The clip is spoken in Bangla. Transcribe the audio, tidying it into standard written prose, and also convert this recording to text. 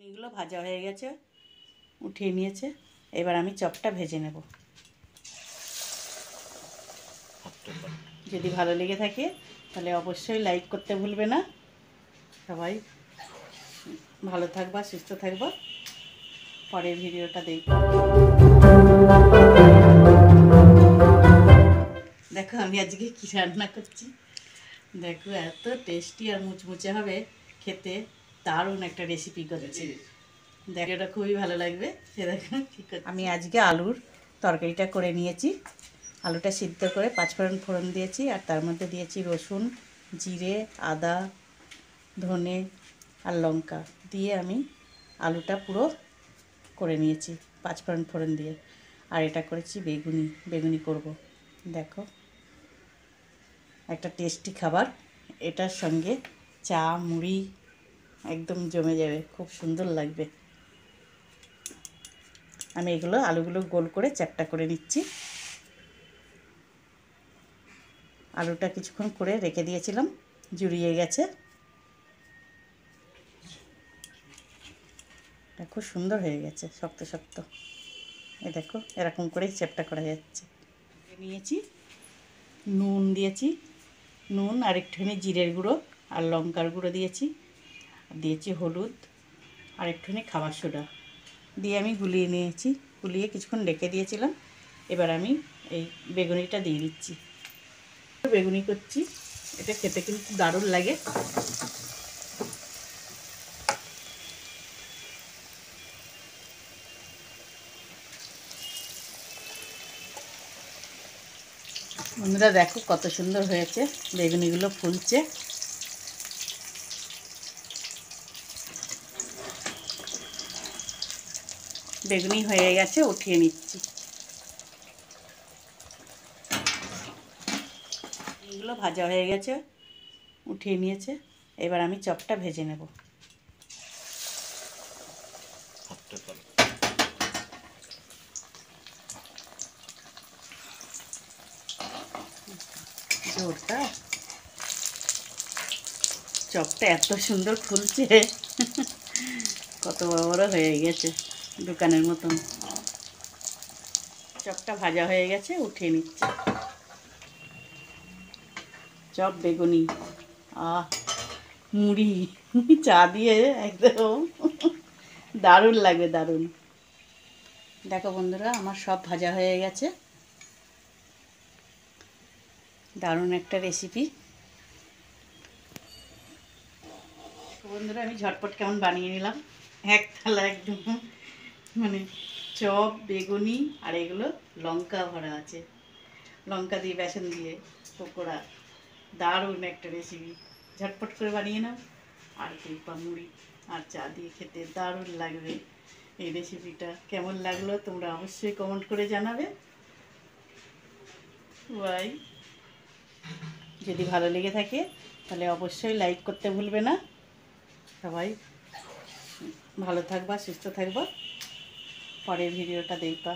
এগুলো ভাজা হয়ে গেছে, উঠিয়ে নিয়েছে। এবার আমি চপটা ভেজে নেব। যদি ভালো লেগে থাকে তাহলে অবশ্যই লাইক করতে ভুলবে না। সবাই ভালো থাকবা, সুস্থ থাকবা। পরের ভিডিওটা দেখো। দেখো আমি আজকে কি রান্না করছি। দেখো এত টেস্টি আর মুচমুচে হবে খেতে, দারুণ একটা রেসিপি করছি। দেখো এটা খুবই ভালো লাগবে। দেখো কী করছি। আমি আজকে আলুর তরকারিটা করে নিয়েছি। আলুটা সিদ্ধ করে 5 ফোড়ন দিয়েছি, আর তার মধ্যে দিয়েছি রসুন, জিরে, আদা, ধনে আর লঙ্কা দিয়ে আমি আলুটা পুরো করে নিয়েছি 5 ফোড়ন দিয়ে। আর এটা করেছি বেগুনি করব। দেখো একটা টেস্টি খাবার, এটার সঙ্গে চা মুড়ি একদম জমে যাবে, খুব সুন্দর লাগবে। আমি এগুলো আলুগুলো গোল করে চ্যাপ্টা করে নিচ্ছি। আলুটা কিছুক্ষণ করে রেখে দিয়েছিলাম, জুড়িয়ে গেছে। এটা খুব সুন্দর হয়ে গেছে, শক্ত শক্ত। এই দেখো এরকম করেই চ্যাপ্টা করা যাচ্ছে। নিয়েছি নুন দিয়েছি, নুন আর একটুখানি জিরের গুঁড়ো আর লঙ্কার গুঁড়ো দিয়েছি, আর দিয়েছি হলুদ আর একটুখানি খাবার সোডা দিয়ে আমি গুলিয়ে নিয়েছি। গুলিয়ে কিছুক্ষণ রেখে দিয়েছিলাম। এবার আমি এই বেগুনিটা দিয়ে দিচ্ছি। বেগুনি করছি, এটা খেতে কিন্তু দারুণ লাগে। বন্ধুরা দেখো কত সুন্দর হয়েছে, বেগুনিগুলো ফুলছে। বেগুনি হয়ে গেছে, উঠিয়ে নিচ্ছি। এগুলো ভাজা হয়ে গেছে, উঠিয়ে নিয়েছে। এবার আমি চপটা ভেজে নেব। জোরটা চপটা এত সুন্দর ফুলছে, কত বড় বড় হয়ে গেছে, দোকানের মতন। চপটা ভাজা হয়ে গেছে, উঠিয়ে নিচ্ছি। চপ বেগুনি মুড়ি চা দিয়ে একদম দারুণ লাগবে, দারুণ। দেখো বন্ধুরা আমার সব ভাজা হয়ে গেছে, দারুণ একটা রেসিপি। বন্ধুরা আমি ঝটপট কেমন বানিয়ে নিলাম, এক থালা একদম, মানে চপ বেগুনি আর এগুলো লঙ্কা ভরা আছে, লঙ্কা দিয়ে বেসন দিয়ে পকোড়া, দারুণ একটা রেসিপি। ঝটপট করে বানিয়ে নাও, আর পেঁপা মুড়ি আর চা দিয়ে খেতে দারুণ লাগবে। এই রেসিপিটা কেমন লাগলো তোমরা অবশ্যই কমেন্ট করে জানাবে। বাই। যদি ভালো লেগে থাকে তাহলে অবশ্যই লাইক করতে ভুলবে না। সবাই ভালো থাকবা, সুস্থ থাকবা। পরের ভিডিওটা দেখবা।